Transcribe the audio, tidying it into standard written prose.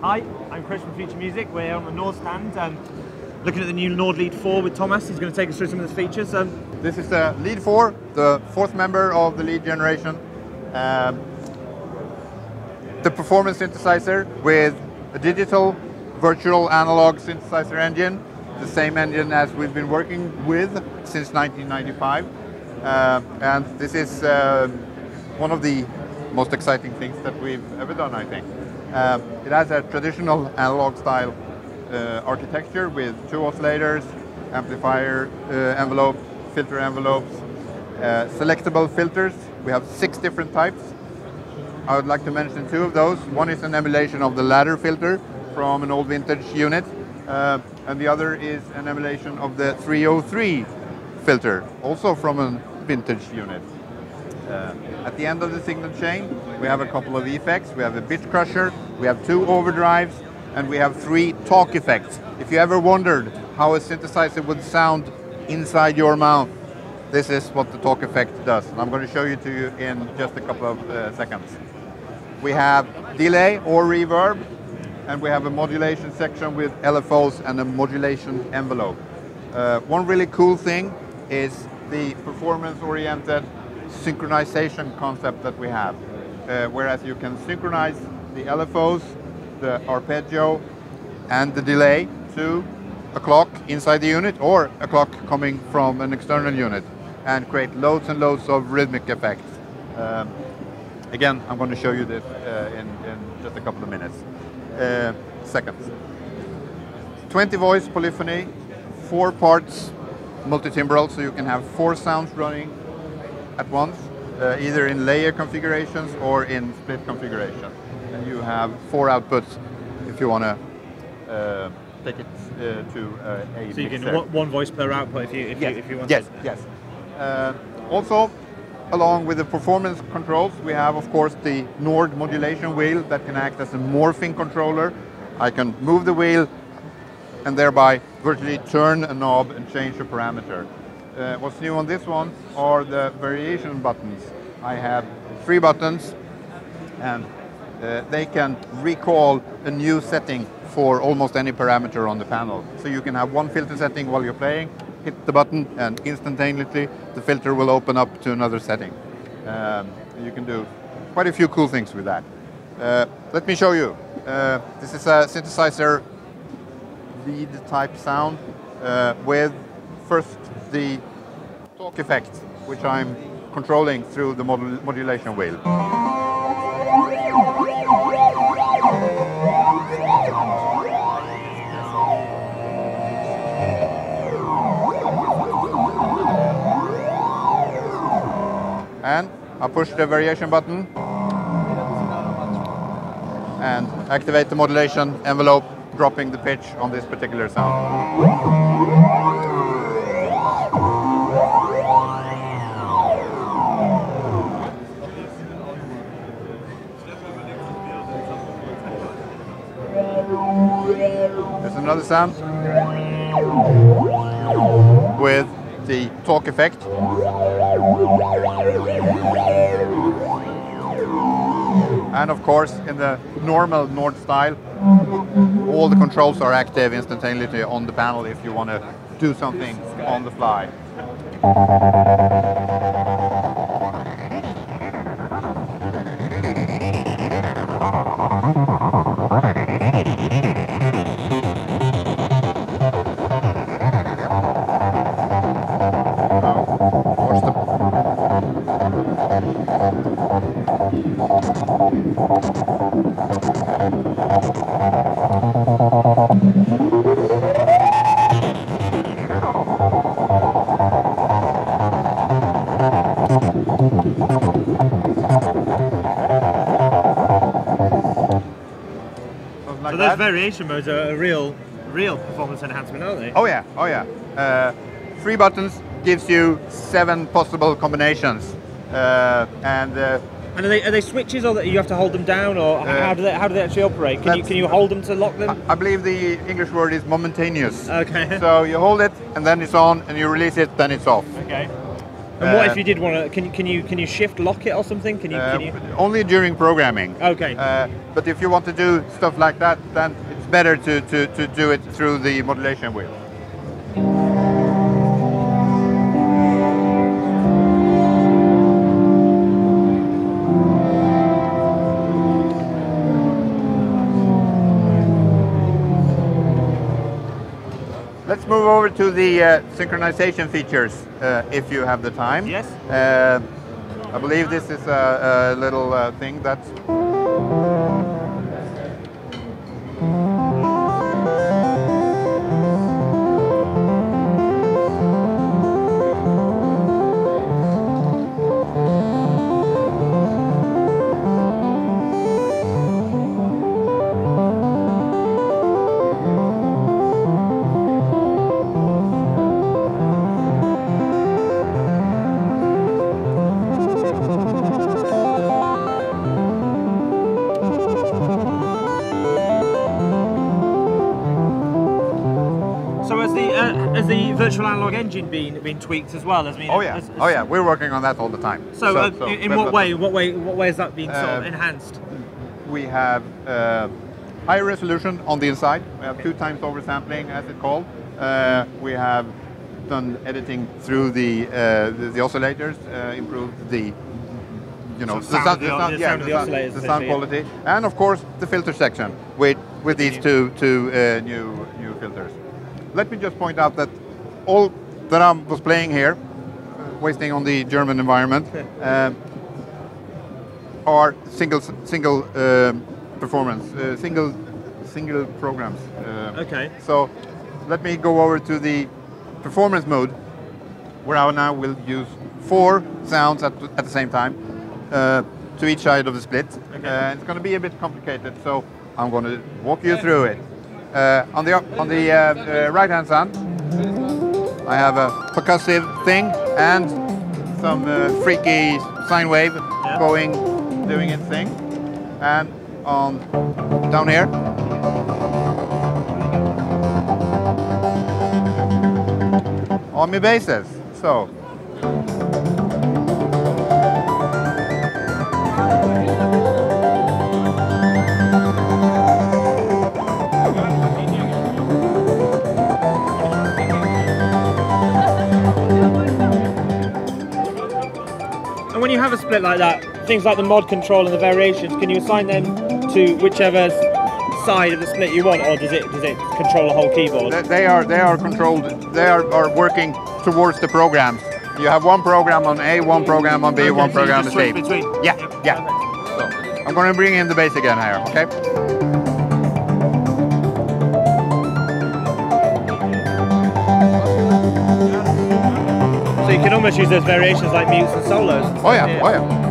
Hi, I'm Chris from Future Music. We're on the Nord stand looking at the new Nord Lead 4 with Thomas. He's going to take us through some of the features. This is the Lead 4, the fourth member of the Lead generation. The performance synthesizer with a digital virtual analog synthesizer engine, the same engine as we've been working with since 1995. And this is one of the most exciting things that we've ever done, I think. It has a traditional analog style architecture with two oscillators, amplifier envelope, filter envelopes, selectable filters. We have 6 different types. I would like to mention 2 of those. One is an emulation of the ladder filter from an old vintage unit, and the other is an emulation of the 303 filter, also from a vintage unit. At the end of the signal chain, we have a couple of effects. We have a bit crusher, we have 2 overdrives, and we have 3 talk effects. If you ever wondered how a synthesizer would sound inside your mouth, this is what the talk effect does. And I'm going to show you to you in just a couple of seconds. We have delay or reverb, and we have a modulation section with LFOs and a modulation envelope. One really cool thing is the performance-oriented synchronization concept that we have, whereas you can synchronize the LFOs, the arpeggio, and the delay to a clock inside the unit or a clock coming from an external unit and create loads and loads of rhythmic effects. Again, I'm going to show you this in just a couple of minutes. Seconds. 20 voice polyphony, 4 parts multi-timbral, so you can have 4 sounds running at once, either in layer configurations or in split configuration. And you have 4 outputs if you want to take it to a so you mixer. can one voice per output if you want. Yes, yes. Also, along with the performance controls, we have, of course, the Nord modulation wheel that can act as a morphing controller. I can move the wheel and thereby virtually turn a knob and change a parameter. What's new on this one are the variation buttons. I have 3 buttons, and they can recall a new setting for almost any parameter on the panel. So you can have one filter setting while you're playing, hit the button, and instantaneously the filter will open up to another setting. You can do quite a few cool things with that. Let me show you. This is a synthesizer lead type sound with first the talk effect, which I'm controlling through the modulation wheel. And I push the variation button and activate the modulation envelope, dropping the pitch on this particular sound. There's another sound with the talk effect. And of course, in the normal Nord style, all the controls are active instantaneously on the panel if you want to do something on the fly. So those variation modes are a real performance enhancement, aren't they? Oh yeah, oh yeah. 3 buttons gives you 7 possible combinations, and are they switches, or that you have to hold them down, or how do they actually operate? Can you hold them to lock them? I believe the English word is momentaneous. Okay. So you hold it, and then it's on, and you release it, then it's off. Okay. And what if you did want to? Can you shift lock it or something? Can you? Only during programming. Okay. But if you want to do stuff like that, then it's better to do it through the modulation wheel. Let's move over to the synchronization features, if you have the time. Yes. I believe this is a little thing that's... Has the virtual analog engine been tweaked as well? Oh yeah, we're working on that all the time. So, in what way? What way has that been sort of enhanced? We have higher resolution on the inside. We have 2 times oversampling, as it's called. We have done editing through the oscillators, improved the sound quality, and of course the filter section with these two new filters. Let me just point out that all that I was playing here, wasting on the German environment, are single performance, single programs. Okay. So let me go over to the performance mode, where I now will use 4 sounds at the same time to each side of the split. Okay. It's going to be a bit complicated, so I'm going to walk you through it. On the right hand side, I have a percussive thing and some freaky sine wave doing its thing, and down here on my basses. So. And when you have a split like that, things like the mod control and the variations, can you assign them to whichever side of the split you want, or does it control the whole keyboard? They are controlled. They are working towards the programs. You have one program on A, one program on B, okay, one so program on C. between. Yeah. So I'm going to bring in the bass again here. Okay. So you can almost use those variations like mutes and solos. Oh yeah.